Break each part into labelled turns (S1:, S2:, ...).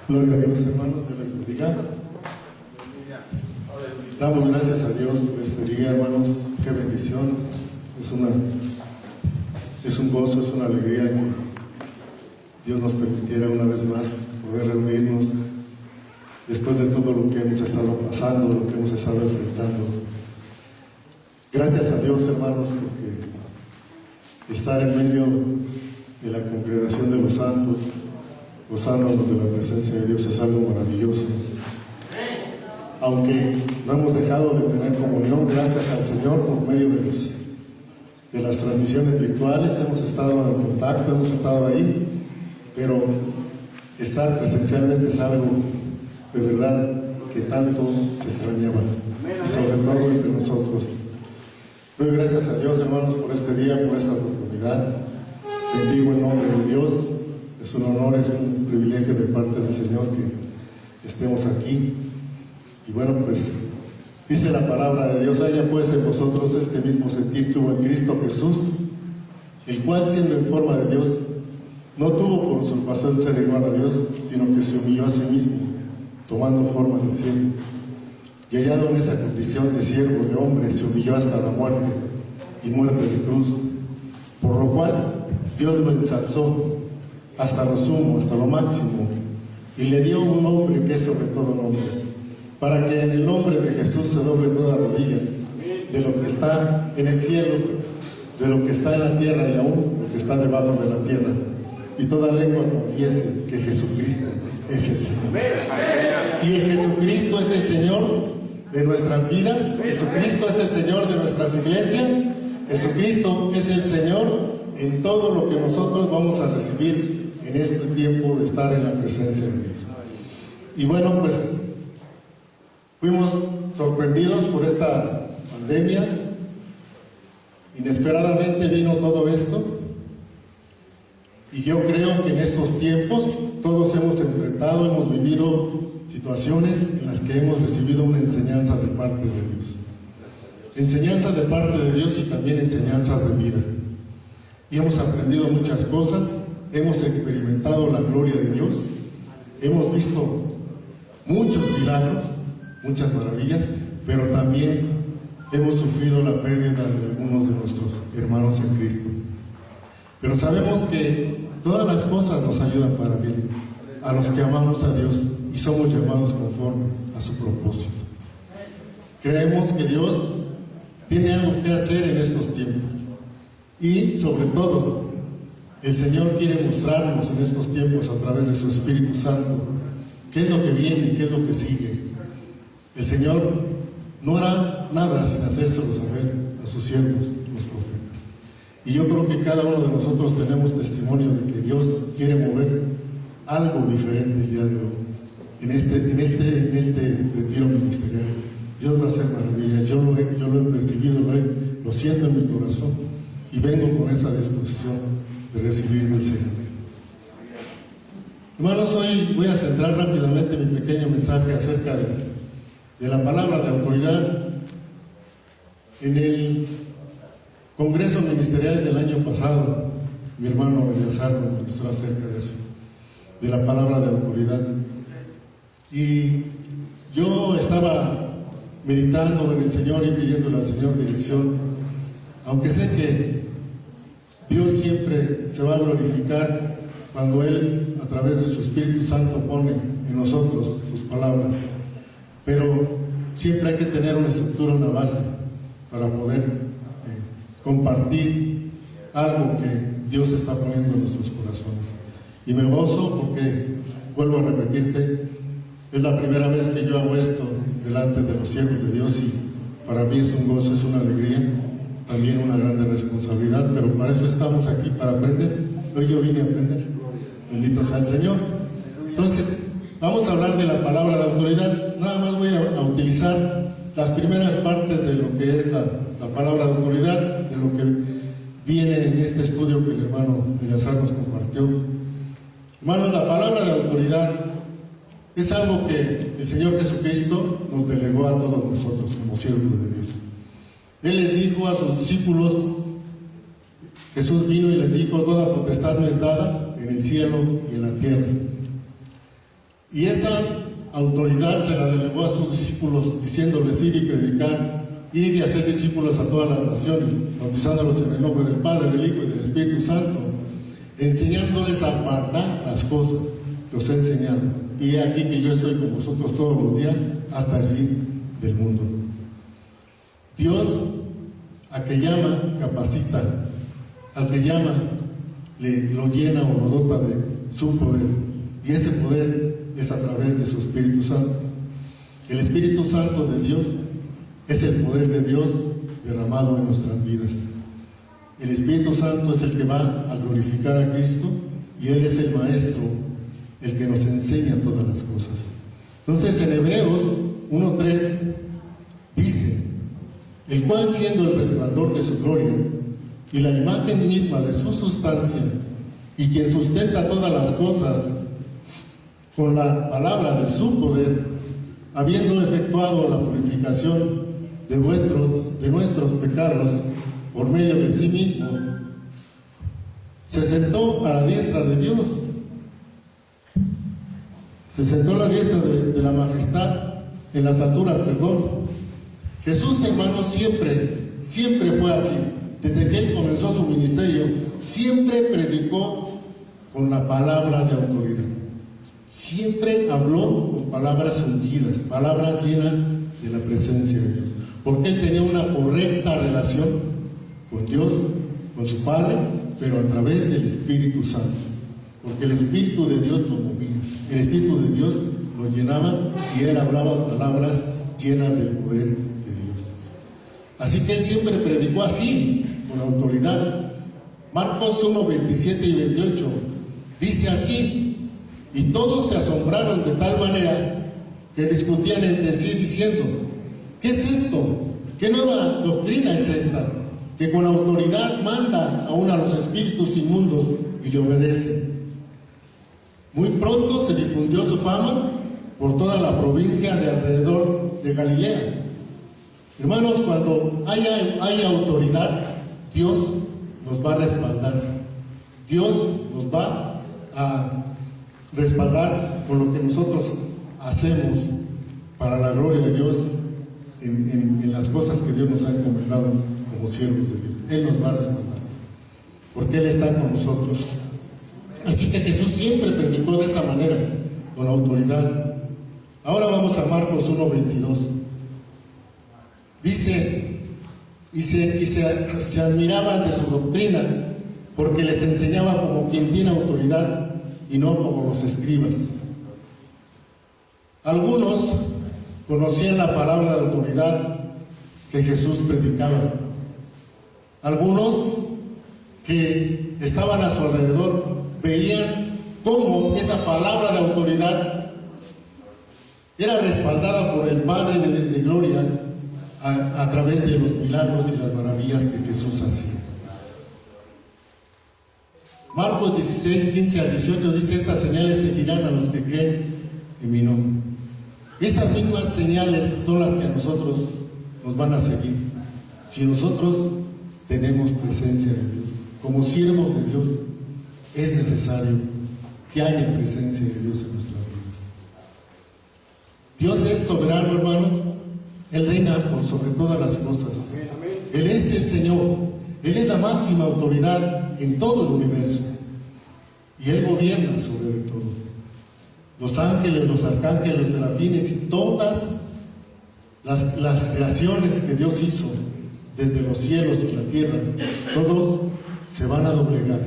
S1: Gloria a Dios, hermanos, Dios les bendiga. Damos gracias a Dios por este día, hermanos. Qué bendición. Es un gozo, es una alegría que Dios nos permitiera una vez más poder reunirnos después de todo lo que hemos estado pasando, lo que hemos estado enfrentando. Gracias a Dios, hermanos, porque estar en medio de la congregación de los santos, gozándonos de la presencia de Dios, es algo maravilloso. Aunque no hemos dejado de tener comunión, gracias al Señor, por medio de las transmisiones virtuales, hemos estado en contacto, hemos estado ahí, pero estar presencialmente es algo de verdad que tanto se extrañaba, y sobre todo entre nosotros. Doy gracias a Dios, hermanos, por este día, por esta oportunidad. Bendigo el nombre de Dios. Es un honor, es un privilegio de parte del Señor que estemos aquí. Y bueno, pues dice la palabra de Dios: haya pues en vosotros este mismo sentir que hubo en Cristo Jesús, el cual, siendo en forma de Dios, no tuvo por usurpación ser igual a Dios, sino que se humilló a sí mismo, tomando forma de siervo. Y hallado en esa condición de siervo de hombre, se humilló hasta la muerte, y muerte de cruz. Por lo cual Dios lo ensalzó hasta lo sumo, hasta lo máximo, y le dio un nombre que es sobre todo nombre, para que en el nombre de Jesús se doble toda rodilla, de lo que está en el cielo, de lo que está en la tierra y aún lo que está debajo de la tierra, y toda lengua confiese que Jesucristo es el Señor. Y Jesucristo es el Señor de nuestras vidas, Jesucristo es el Señor de nuestras iglesias, Jesucristo es el Señor en todo lo que nosotros vamos a recibir en este tiempo de estar en la presencia de Dios. Y bueno, pues fuimos sorprendidos por esta pandemia. Inesperadamente vino todo esto, y yo creo que en estos tiempos todos hemos enfrentado, hemos vivido situaciones en las que hemos recibido una enseñanza de parte de Dios. Enseñanzas de parte de Dios y también enseñanzas de vida. Y hemos aprendido muchas cosas, hemos experimentado la gloria de Dios, hemos visto muchos milagros, muchas maravillas, pero también hemos sufrido la pérdida de algunos de nuestros hermanos en Cristo. Pero sabemos que todas las cosas nos ayudan para bien, a los que amamos a Dios y somos llamados conforme a su propósito. Creemos que Dios tiene algo que hacer en estos tiempos. Y sobre todo, el Señor quiere mostrarnos en estos tiempos a través de su Espíritu Santo qué es lo que viene y qué es lo que sigue. El Señor no hará nada sin hacérselo saber a sus siervos, los profetas. Y yo creo que cada uno de nosotros tenemos testimonio de que Dios quiere mover algo diferente el día de hoy. En este retiro ministerial, Dios va a hacer maravillas. Yo lo he percibido, lo siento en mi corazón. Y vengo con esa disposición de recibir del Señor. Hermanos, hoy voy a centrar rápidamente mi pequeño mensaje acerca de la palabra de autoridad. En el Congreso Ministerial del año pasado, mi hermano Eleazar nos ministró acerca de eso, de la palabra de autoridad. Y yo estaba meditando en el Señor y pidiéndole al Señor dirección, aunque sé que Dios siempre se va a glorificar cuando Él, a través de su Espíritu Santo, pone en nosotros sus palabras. Pero siempre hay que tener una estructura, una base, para poder compartir algo que Dios está poniendo en nuestros corazones. Y me gozo porque, vuelvo a repetirte, es la primera vez que yo hago esto delante de los siervos de Dios, y para mí es un gozo, es una alegría, también una grande responsabilidad, pero para eso estamos aquí, para aprender. Hoy yo vine a aprender. Bendito sea el Señor. Entonces, vamos a hablar de la palabra de autoridad. Nada más voy a utilizar las primeras partes de lo que es la palabra de autoridad, de lo que viene en este estudio que el hermano Eleazar nos compartió. Hermanos, la palabra de autoridad es algo que el Señor Jesucristo nos delegó a todos nosotros como siervos de Dios. Él les dijo a sus discípulos, Jesús vino y les dijo: toda potestad me es dada en el cielo y en la tierra. Y esa autoridad se la delegó a sus discípulos, diciéndoles: ir y predicar, ir y hacer discípulos a todas las naciones, bautizándolos en el nombre del Padre, del Hijo y del Espíritu Santo, enseñándoles a guardar las cosas que os he enseñado. Y he aquí que yo estoy con vosotros todos los días hasta el fin del mundo. Dios, a que llama, capacita; al que llama, lo llena o lo dota de su poder. Y ese poder es a través de su Espíritu Santo. El Espíritu Santo de Dios es el poder de Dios derramado en nuestras vidas. El Espíritu Santo es el que va a glorificar a Cristo, y Él es el Maestro, el que nos enseña todas las cosas. Entonces, en Hebreos 1:3 dice: el cual, siendo el resplandor de su gloria y la imagen misma de su sustancia, y quien sustenta todas las cosas con la palabra de su poder, habiendo efectuado la purificación de nuestros pecados por medio de sí mismo, se sentó a la diestra de Dios. Se sentó a la diestra de la majestad en las alturas, Jesús, hermanos, siempre fue así. Desde que Él comenzó su ministerio, siempre predicó con la palabra de autoridad. Siempre habló con palabras ungidas, palabras llenas de la presencia de Dios. Porque Él tenía una correcta relación con Dios, con su Padre, pero a través del Espíritu Santo. Porque el Espíritu de Dios lo movía, el Espíritu de Dios lo llenaba, y Él hablaba palabras llenas del poder de Dios. Así que Él siempre predicó así, con autoridad. Marcos 1:27 y 28 dice así: y todos se asombraron de tal manera que discutían entre sí diciendo: ¿qué es esto? ¿Qué nueva doctrina es esta? Que con autoridad manda aún a los espíritus inmundos y le obedecen. Muy pronto se difundió su fama por toda la provincia de alrededor de Galilea. Hermanos, cuando haya autoridad, Dios nos va a respaldar. Dios nos va a respaldar con lo que nosotros hacemos para la gloria de Dios en las cosas que Dios nos ha encomendado como siervos de Dios. Él nos va a respaldar, porque Él está con nosotros. Así que Jesús siempre predicó de esa manera, con autoridad. Ahora vamos a Marcos 1:22. Dice: y se admiraban de su doctrina, porque les enseñaba como quien tiene autoridad y no como los escribas. Algunos conocían la palabra de autoridad que Jesús predicaba. Algunos que estaban a su alrededor veían cómo esa palabra de autoridad era respaldada por el Padre de Gloria a través de los milagros y las maravillas que Jesús hacía. Marcos 16:15 al 18 dice: estas señales seguirán a los que creen en mi nombre. Esas mismas señales son las que a nosotros nos van a seguir si nosotros tenemos presencia de Dios. Como siervos de Dios, es necesario que haya presencia de Dios en nuestras vidas. Dios es soberano, hermanos. Él reina por sobre todas las cosas. Él es el Señor. Él es la máxima autoridad en todo el universo. Y Él gobierna sobre todo. Los ángeles, los arcángeles, los serafines y todas las creaciones que Dios hizo desde los cielos y la tierra, todos se van a doblegar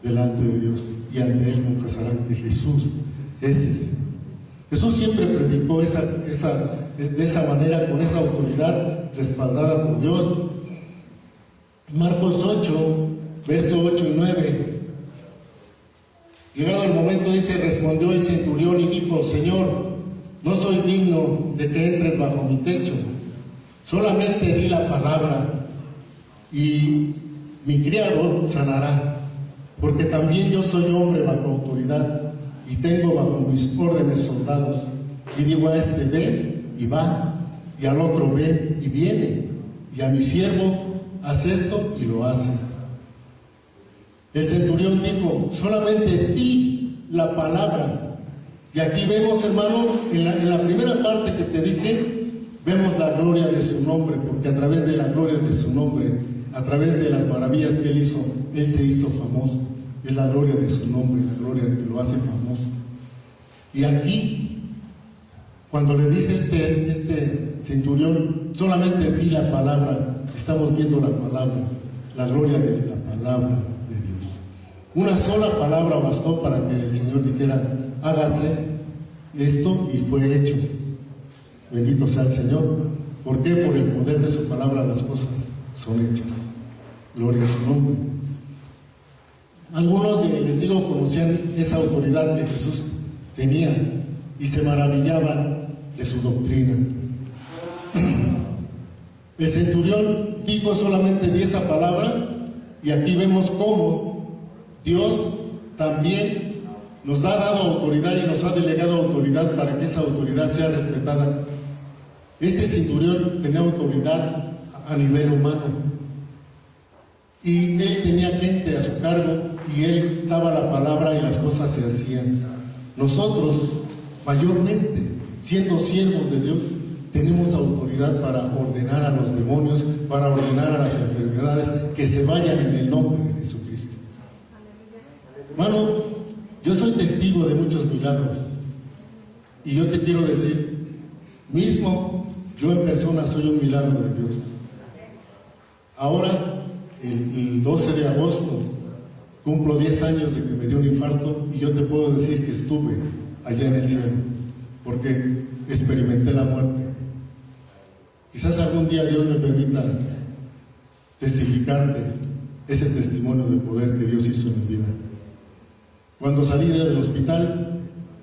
S1: delante de Dios, y ante Él confesarán que Jesús es el Señor. Jesús siempre predicó de esa manera, con esa autoridad respaldada por Dios. Marcos 8, versos 8 y 9. Llegado el momento, dice: respondió el centurión y dijo: Señor, no soy digno de que entres bajo mi techo. Solamente di la palabra y mi criado sanará, porque también yo soy hombre bajo autoridad y tengo bajo mis órdenes soldados. Y digo a este: ve y va, y al otro: ve y viene, y a mi siervo: haz esto, y lo hace. El centurión dijo: solamente di la palabra Y aquí vemos, hermano, en la primera parte que te dije, vemos la gloria de su nombre, porque a través de la gloria de su nombre, a través de las maravillas que él hizo, él se hizo famoso. Es la gloria de su nombre, la gloria que lo hace famoso. Y aquí, cuando le dice este centurión, solamente di la palabra, estamos viendo la palabra, la gloria de la palabra de Dios. Una sola palabra bastó para que el Señor dijera, hágase esto, y fue hecho. Bendito sea el Señor. ¿Por qué? Por el poder de su palabra las cosas son hechas. Gloria a su nombre. Algunos, les digo, conocían esa autoridad que Jesús tenía y se maravillaban de su doctrina. El centurión dijo solamente di esa palabra, y aquí vemos cómo Dios también nos ha dado autoridad y nos ha delegado autoridad para que esa autoridad sea respetada. Este centurión tenía autoridad a nivel humano y él tenía gente a su cargo y él daba la palabra y las cosas se hacían. Nosotros, mayormente, siendo siervos de Dios, tenemos autoridad para ordenar a los demonios, para ordenar a las enfermedades, que se vayan en el nombre de Jesucristo. Hermano, yo soy testigo de muchos milagros y yo te quiero decir, mismo yo en persona soy un milagro de Dios. Ahora, el 12 de agosto, cumplo 10 años de que me dio un infarto y yo te puedo decir que estuve allá en el cielo, porque experimenté la muerte. Quizás algún día Dios me permita testificarte ese testimonio de poder que Dios hizo en mi vida. Cuando salí del hospital,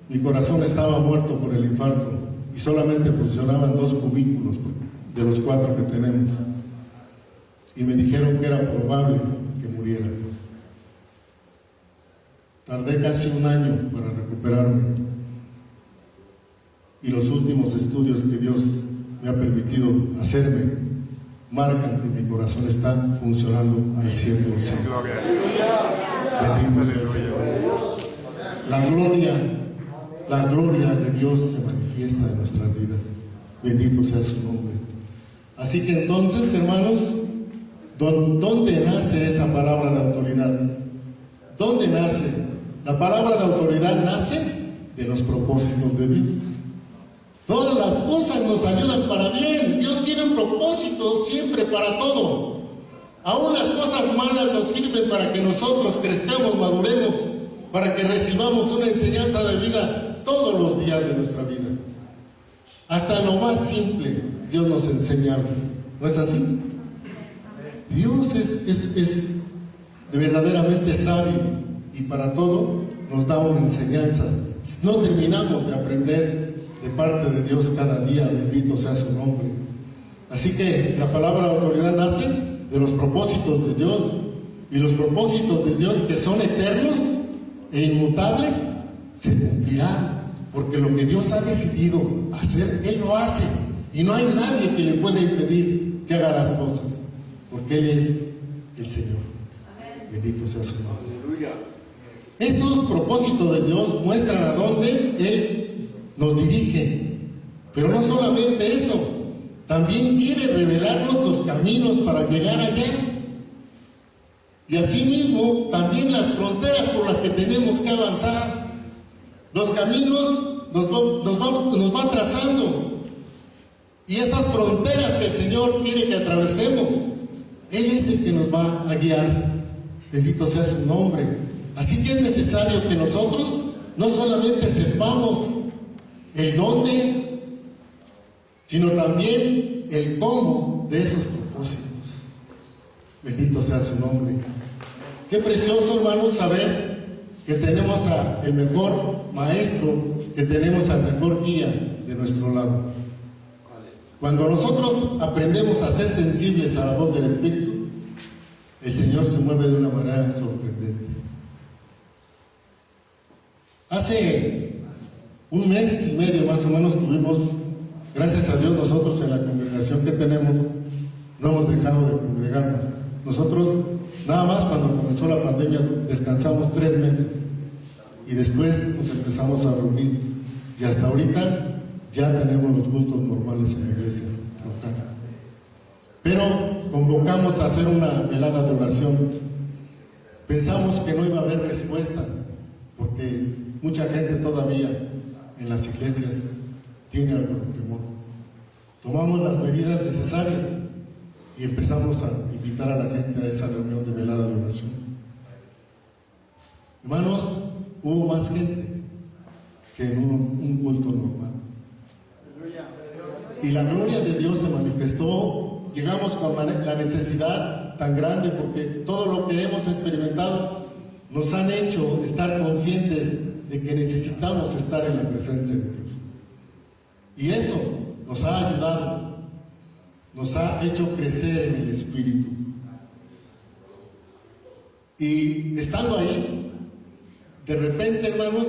S1: mi corazón estaba muerto por el infarto y solamente funcionaban 2 cubículos de los 4 que tenemos. Y me dijeron que era probable que muriera. Tardé casi un año para recuperarme. Y los últimos estudios que Dios me ha permitido hacerme marcan que mi corazón está funcionando al 100%. Bendito sea el Señor. La gloria de Dios se manifiesta en nuestras vidas. Bendito sea su nombre. Así que entonces, hermanos, ¿dónde nace esa palabra de autoridad? ¿Dónde nace? La palabra de autoridad nace de los propósitos de Dios. Todas las cosas nos ayudan para bien. Dios tiene un propósito siempre para todo. Aún las cosas malas nos sirven para que nosotros crezcamos, maduremos, para que recibamos una enseñanza de vida todos los días de nuestra vida. Hasta lo más simple, Dios nos enseña algo. ¿No es así? Dios es verdaderamente sabio y para todo nos da una enseñanza. No terminamos de aprender de parte de Dios cada día, bendito sea su nombre. Así que la palabra de autoridad nace de los propósitos de Dios, y los propósitos de Dios, que son eternos e inmutables, se cumplirán, porque lo que Dios ha decidido hacer, Él lo hace, y no hay nadie que le pueda impedir que haga las cosas, porque Él es el Señor. Bendito sea su nombre. Esos propósitos de Dios muestran a dónde Él nos dirige, pero no solamente eso, también quiere revelarnos los caminos para llegar allá, y asimismo también las fronteras por las que tenemos que avanzar. Los caminos nos va trazando, y esas fronteras que el Señor quiere que atravesemos, Él es el que nos va a guiar. Bendito sea su nombre. Así que es necesario que nosotros no solamente sepamos el dónde, sino también el cómo de esos propósitos. Bendito sea su nombre. Qué precioso, hermanos, saber que tenemos al mejor maestro, que tenemos al mejor guía de nuestro lado. Cuando nosotros aprendemos a ser sensibles a la voz del Espíritu, el Señor se mueve de una manera sorprendente. Hace un mes y medio más o menos tuvimos, gracias a Dios, nosotros en la congregación que tenemos, no hemos dejado de congregarnos. Nosotros, nada más cuando comenzó la pandemia, descansamos 3 meses y después nos empezamos a reunir. Y hasta ahorita ya tenemos los cultos normales en la iglesia local. Pero convocamos a hacer una velada de oración. Pensamos que no iba a haber respuesta, porque mucha gente todavía en las iglesias tiene algo de temor. Tomamos las medidas necesarias y empezamos a invitar a la gente a esa reunión de velada de oración. Hermanos, hubo más gente que en un culto normal. Y la gloria de Dios se manifestó. Llegamos con la necesidad tan grande porque todo lo que hemos experimentado nos han hecho estar conscientes de que necesitamos estar en la presencia de Dios. Y eso nos ha ayudado, nos ha hecho crecer en el Espíritu. Y estando ahí, de repente, hermanos,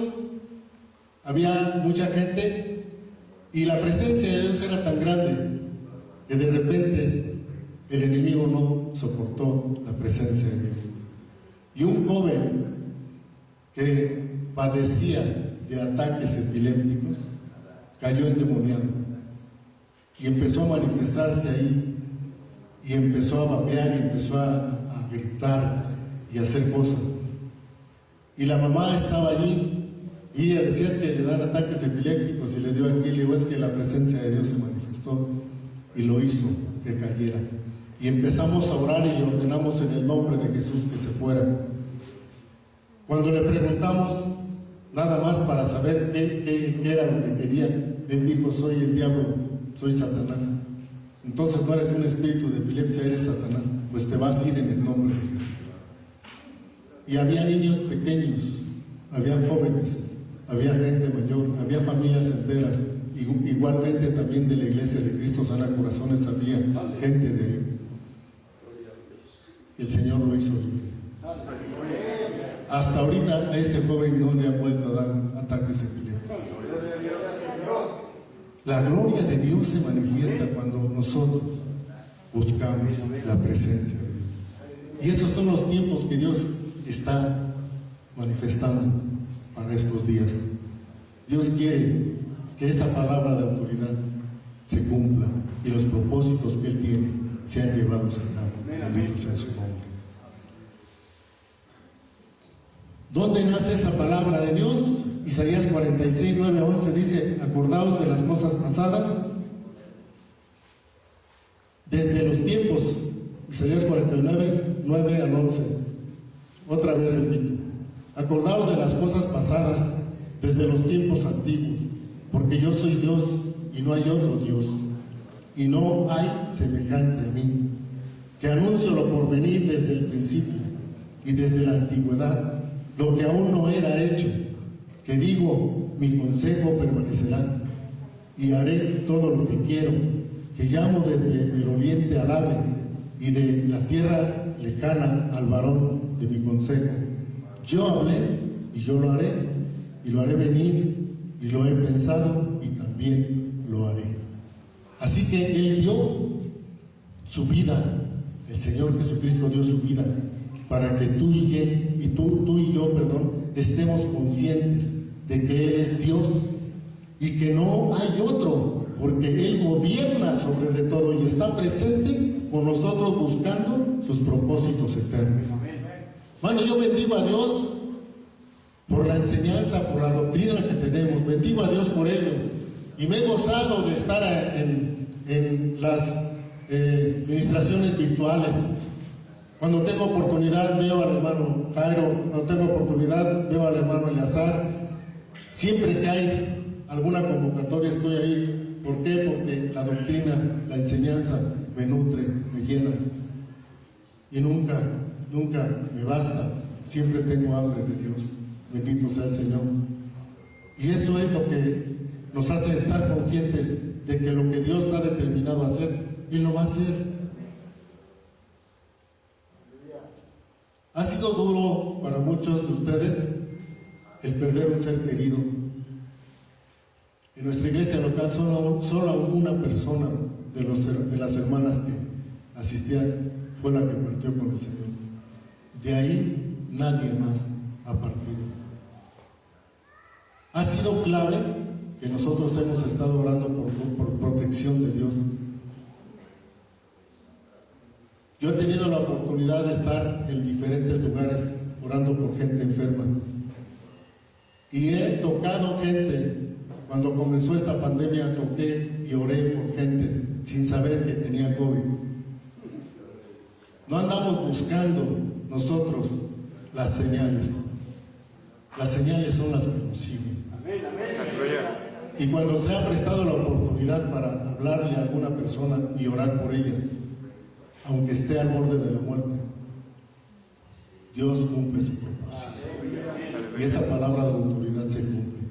S1: había mucha gente y la presencia de Dios era tan grande que de repente el enemigo no soportó la presencia de Dios. Y un joven que padecía de ataques epilépticos cayó endemoniado y empezó a manifestarse ahí y empezó a babear y empezó a gritar y a hacer cosas. Y la mamá estaba allí y ella decía: es que le dan ataques epilépticos, y le dio aquí. Le digo: es que la presencia de Dios se manifestó y lo hizo que cayera. Y empezamos a orar y le ordenamos en el nombre de Jesús que se fuera. Cuando le preguntamos nada más para saber qué era lo que quería, él dijo: soy el diablo, soy Satanás. Entonces no eres un espíritu de epilepsia, eres Satanás. Pues te vas a ir en el nombre de Jesús. Y había niños pequeños, había jóvenes, había gente mayor, había familias enteras. Igualmente también de la iglesia de Cristo Sana Corazones había gente de él. El Señor lo hizo libre. Hasta ahorita a ese joven no le ha vuelto a dar ataques epilépticos. La gloria de Dios se manifiesta cuando nosotros buscamos la presencia de Dios. Y esos son los tiempos que Dios está manifestando para estos días. Dios quiere que esa palabra de autoridad se cumpla y los propósitos que Él tiene sean llevados a cabo. Bendito sea su nombre. ¿Dónde nace esa palabra de Dios? Isaías 46, 9 a 11 dice: acordaos de las cosas pasadas desde los tiempos. Isaías 49, 9 al 11. Otra vez repito: acordaos de las cosas pasadas desde los tiempos antiguos, porque yo soy Dios y no hay otro Dios, y no hay semejante a mí, que anuncio lo por venir desde el principio y desde la antigüedad, lo que aún no era hecho, que digo: mi consejo permanecerá, y haré todo lo que quiero, que llamo desde el oriente al ave, y de la tierra lejana al varón de mi consejo. Yo hablé y yo lo haré, y lo haré venir, y lo he pensado y también lo haré. Así que Él dio su vida, el Señor Jesucristo dio su vida para que tú y yo, estemos conscientes de que Él es Dios y que no hay otro, porque Él gobierna sobre de todo y está presente con nosotros buscando sus propósitos eternos. Bueno, yo bendigo a Dios por la enseñanza, por la doctrina que tenemos. Bendigo a Dios por ello. Y me he gozado de estar en las ministraciones virtuales. Cuando tengo oportunidad veo al hermano Jairo, cuando tengo oportunidad veo al hermano Eleazar. Siempre que hay alguna convocatoria estoy ahí. ¿Por qué? Porque la doctrina, la enseñanza me nutre, me llena. Y nunca me basta. Siempre tengo hambre de Dios. Bendito sea el Señor. Y eso es lo que nos hace estar conscientes de que lo que Dios ha determinado hacer, Él lo va a hacer. Ha sido duro para muchos de ustedes el perder un ser querido. En nuestra iglesia local solo una persona de las hermanas que asistían fue la que partió con el Señor. De ahí nadie más ha partido. Ha sido clave que nosotros hemos estado orando por protección de Dios. Yo he tenido la oportunidad de estar en diferentes lugares orando por gente enferma. Y he tocado gente. Cuando comenzó esta pandemia, toqué y oré por gente sin saber que tenía COVID. No andamos buscando nosotros las señales. Las señales son las que nos siguen. Y cuando se ha prestado la oportunidad para hablarle a alguna persona y orar por ella, aunque esté al borde de la muerte, Dios cumple su propósito. Y esa palabra de autoridad se cumple.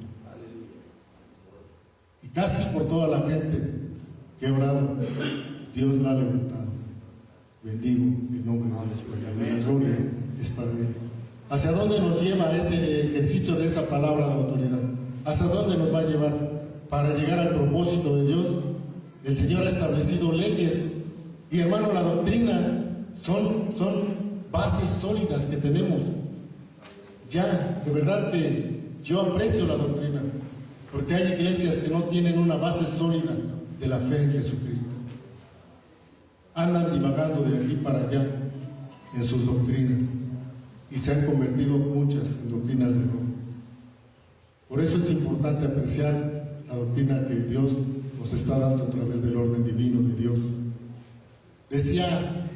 S1: Y casi por toda la gente que ha orado, Dios la ha levantado. Bendigo el nombre de Dios, porque la gloria es para Él. ¿Hacia dónde nos lleva ese ejercicio de esa palabra de autoridad? ¿Hacia dónde nos va a llevar? Para llegar al propósito de Dios, el Señor ha establecido leyes. Y hermano, la doctrina son bases sólidas que tenemos. Ya, de verdad que yo aprecio la doctrina, porque hay iglesias que no tienen una base sólida de la fe en Jesucristo. Andan divagando de aquí para allá en sus doctrinas y se han convertido muchas en doctrinas de error. Por eso es importante apreciar la doctrina que Dios nos está dando a través del orden divino de Dios. Decía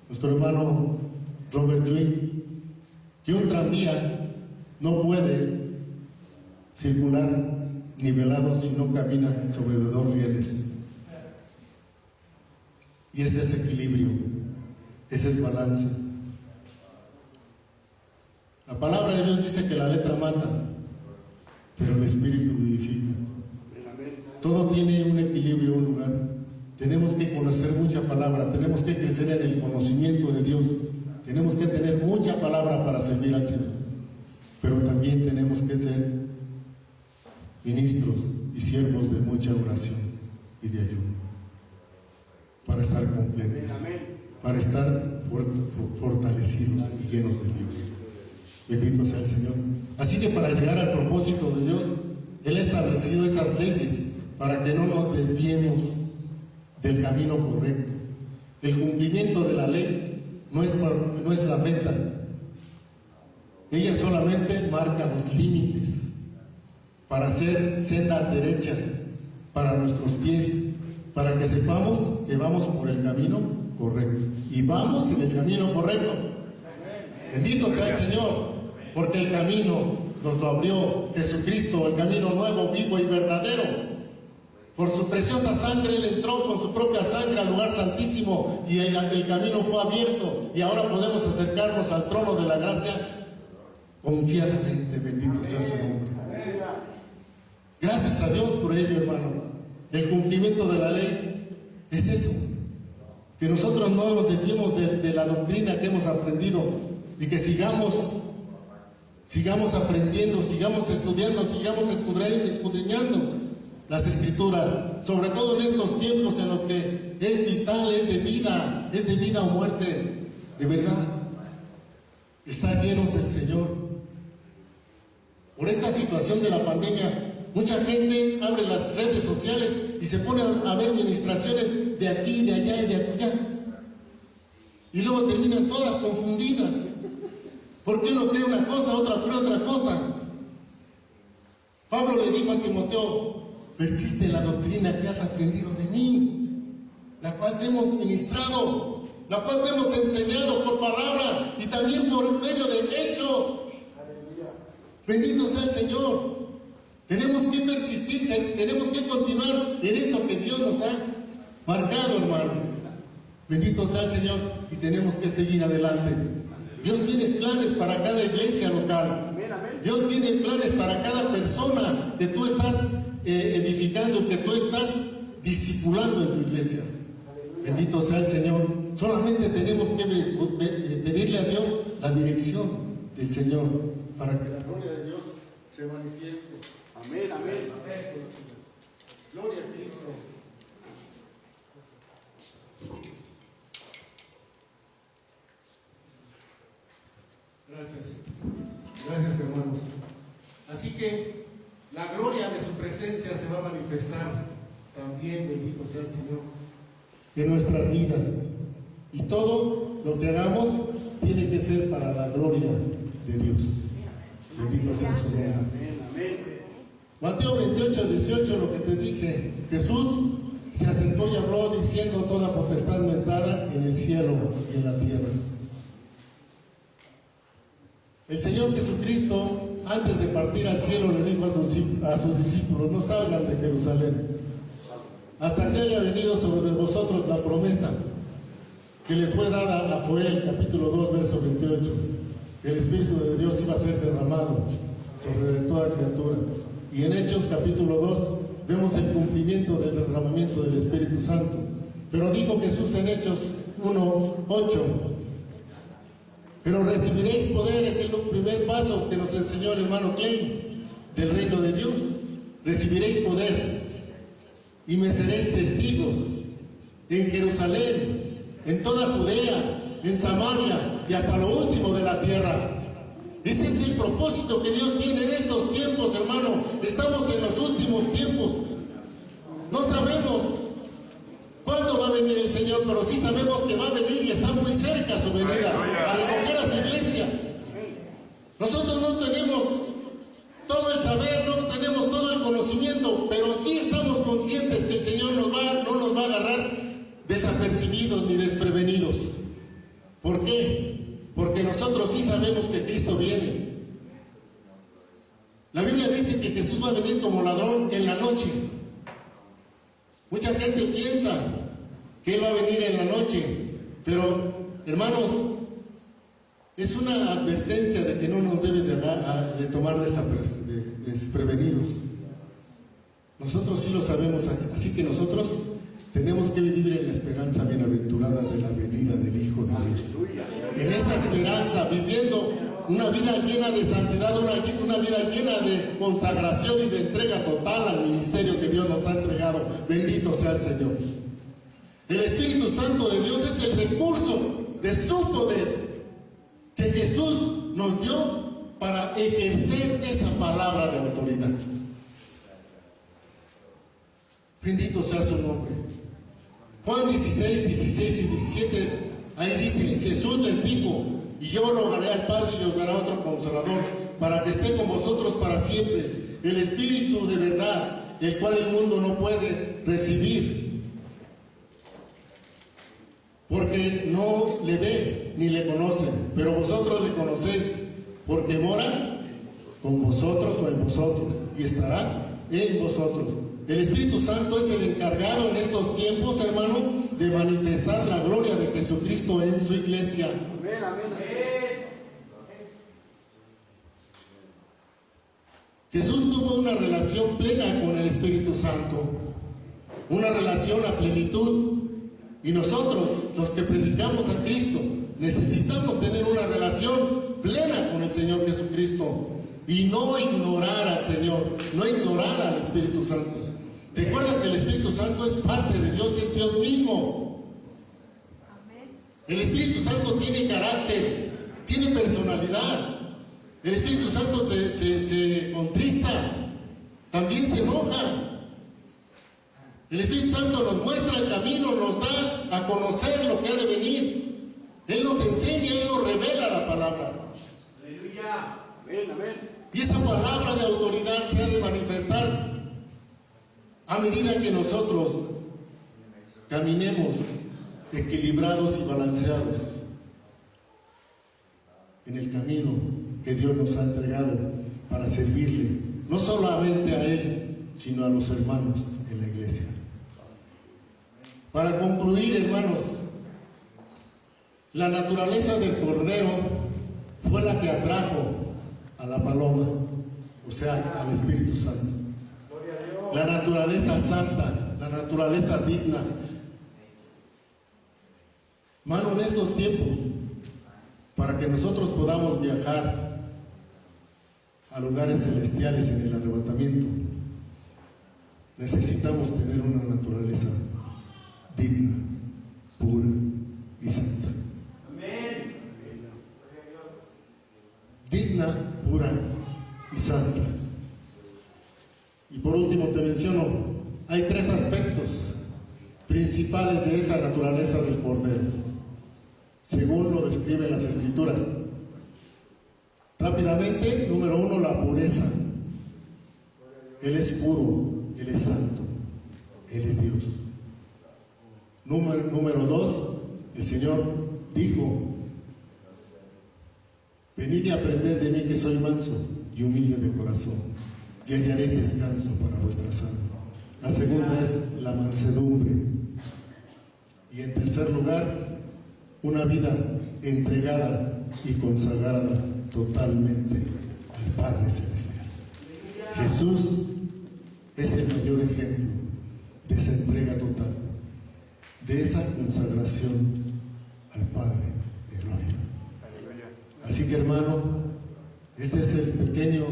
S1: nuestro hermano Robert Lee que un tranvía no puede circular nivelado si no camina sobre dos rieles. Y ese es equilibrio, ese es balance. La palabra de Dios dice que la letra mata, pero el espíritu vivifica. Todo tiene un equilibrio, un lugar. Tenemos que conocer mucha palabra, tenemos que crecer en el conocimiento de Dios, tenemos que tener mucha palabra para servir al Señor, pero también tenemos que ser ministros y siervos de mucha oración y de ayuno, para estar completos, para estar fortalecidos y llenos de Dios. Bendito sea el Señor. Así que para llegar al propósito de Dios, Él ha establecido esas leyes para que no nos desviemos del camino correcto. El cumplimiento de la ley no es la meta. Ella solamente marca los límites para hacer sendas derechas para nuestros pies, para que sepamos que vamos por el camino correcto. Y vamos en el camino correcto. Bendito sea el Señor, porque el camino nos lo abrió Jesucristo, el camino nuevo, vivo y verdadero. Por su preciosa sangre Él entró con su propia sangre al lugar santísimo y el camino fue abierto y ahora podemos acercarnos al trono de la gracia confiadamente. Bendito sea su nombre. Gracias a Dios por ello, hermano. El cumplimiento de la ley es eso, que nosotros no nos desviemos de la doctrina que hemos aprendido y que sigamos aprendiendo, sigamos estudiando, sigamos escudriñando las Escrituras, sobre todo en estos tiempos en los que es vital, es de vida o muerte. De verdad, está llenos del Señor. Por esta situación de la pandemia, mucha gente abre las redes sociales y se pone a ver ministraciones de aquí, de allá y de allá. Y luego terminan todas confundidas. ¿Por qué uno cree una cosa, otro cree otra cosa? Pablo le dijo a Timoteo: persiste en la doctrina que has aprendido de mí, la cual te hemos ministrado, la cual te hemos enseñado por palabra y también por medio de hechos. Bendito sea el Señor. Tenemos que persistir, tenemos que continuar en eso que Dios nos ha marcado, hermano. Bendito sea el Señor, y tenemos que seguir adelante. Dios tiene planes para cada iglesia local. Dios tiene planes para cada persona que tú estás edificando, que tú estás discipulando en tu iglesia. Bendito sea el Señor. Solamente tenemos que pedirle a Dios la dirección del Señor para que la gloria de Dios se manifieste.
S2: Amén, amén.
S1: Gloria a Cristo. Gracias. Gracias, hermanos. Así que la gloria de su presencia gloria se va a manifestar también, bendito sea el Señor, en nuestras vidas. Y todo lo que hagamos tiene que ser para la gloria de Dios. Bendito sea su nombre. Mateo 28, 18, lo que te dije, Jesús se acercó y habló diciendo: toda potestad me es dada en el cielo y en la tierra. El Señor Jesucristo, antes de partir al cielo, le dijo a sus discípulos: no salgan de Jerusalén hasta que haya venido sobre vosotros la promesa que le fue dada a Joel, capítulo 2, verso 28, que el Espíritu de Dios iba a ser derramado sobre toda criatura. Y en Hechos, capítulo 2, vemos el cumplimiento del derramamiento del Espíritu Santo. Pero dijo Jesús en Hechos 1, 8: pero recibiréis poder. Es el primer paso que nos enseñó el hermano Klein del reino de Dios. Recibiréis poder y me seréis testigos en Jerusalén, en toda Judea, en Samaria y hasta lo último de la tierra. Ese es el propósito que Dios tiene en estos tiempos, hermano. Estamos en los últimos tiempos. No sabemos cuándo va a venir el Señor, pero sí sabemos que va a venir y está muy cerca su venida a recoger a su iglesia. Nosotros no tenemos todo el saber, no tenemos todo el conocimiento, pero sí estamos conscientes que el Señor no nos va a agarrar desapercibidos ni desprevenidos. ¿Por qué? Porque nosotros sí sabemos que Cristo viene. La Biblia dice que Jesús va a venir como ladrón en la noche. Mucha gente piensa que Él va a venir en la noche, pero hermanos, es una advertencia de que no nos debe de tomar desprevenidos. Nosotros sí lo sabemos, así que nosotros tenemos que vivir en la esperanza bienaventurada de la venida del Hijo de Dios. En esa esperanza, viviendo una vida llena de santidad, una vida llena de consagración y de entrega total al ministerio que Dios nos ha entregado. Bendito sea el Señor. El Espíritu Santo de Dios es el recurso de su poder que Jesús nos dio para ejercer esa palabra de autoridad. Bendito sea su nombre. Juan 16, 16 y 17, ahí dice: Jesús les dijo: y yo rogaré al Padre y os dará otro Consolador, para que esté con vosotros para siempre, el Espíritu de verdad, el cual el mundo no puede recibir, porque no le ve ni le conoce, pero vosotros le conocéis, porque mora con vosotros o en vosotros, y estará en vosotros. El Espíritu Santo es el encargado en estos tiempos, hermano, de manifestar la gloria de Jesucristo en su iglesia.
S2: Amén, amén.
S1: Jesús tuvo una relación plena con el Espíritu Santo, una relación a plenitud. Y nosotros, los que predicamos a Cristo, necesitamos tener una relación plena con el Señor Jesucristo y no ignorar al Señor, no ignorar al Espíritu Santo. Recuerda que el Espíritu Santo es parte de Dios, es Dios mismo. El Espíritu Santo tiene carácter, tiene personalidad. El Espíritu Santo se contrista, también se enoja. El Espíritu Santo nos muestra el camino, nos da a conocer lo que ha de venir. Él nos enseña, Él nos revela la palabra.
S2: Aleluya. Amén, amén.
S1: Y esa palabra de autoridad se ha de manifestar a medida que nosotros caminemos equilibrados y balanceados en el camino que Dios nos ha entregado para servirle, no solamente a Él, sino a los hermanos en la iglesia. Para concluir, hermanos, la naturaleza del Cordero fue la que atrajo a la paloma, o sea, al Espíritu Santo. La naturaleza santa, la naturaleza digna. Mano, en estos tiempos, para que nosotros podamos viajar a lugares celestiales en el arrebatamiento, necesitamos tener una naturaleza digna, pura y santa.
S2: Amén.
S1: Digna, pura y santa. Y por último te menciono menciono, hay 3 aspectos principales de esa naturaleza del Cordero, según lo describen las Escrituras. Rápidamente, número 1, la pureza. Él es puro, Él es santo, Él es Dios. Número 2, el Señor dijo: venid y aprended de mí, que soy manso y humilde de corazón, y hallaréis descanso para vuestras almas. La segunda es la mansedumbre. Y en tercer lugar, una vida entregada y consagrada totalmente al Padre Celestial. Jesús es el mayor ejemplo de esa entrega total, de esa consagración al Padre de gloria. Así que, hermano, este es el pequeño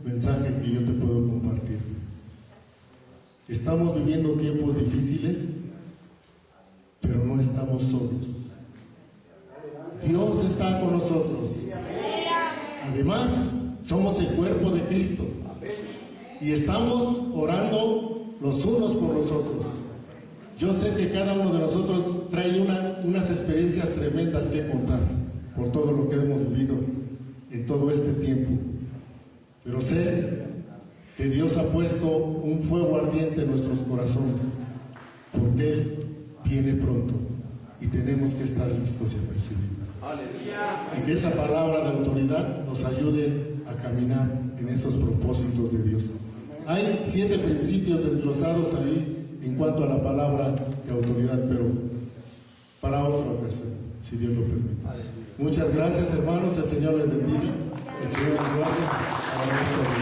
S1: mensaje que yo te puedo compartir. Estamos viviendo tiempos difíciles, pero no estamos solos. Dios está con nosotros. Además, somos el cuerpo de Cristo y estamos orando los unos por los otros. Yo sé que cada uno de nosotros trae unas experiencias tremendas que contar por todo lo que hemos vivido en todo este tiempo, pero sé que Dios ha puesto un fuego ardiente en nuestros corazones, porque Él viene pronto y tenemos que estar listos y apercibidos. Y que esa palabra de autoridad nos ayude a caminar en esos propósitos de Dios. Hay 7 principios desglosados ahí en cuanto a la palabra de autoridad, pero para otra ocasión, si Dios lo permite. Muchas gracias, hermanos. El Señor les bendiga. El Señor les guarde.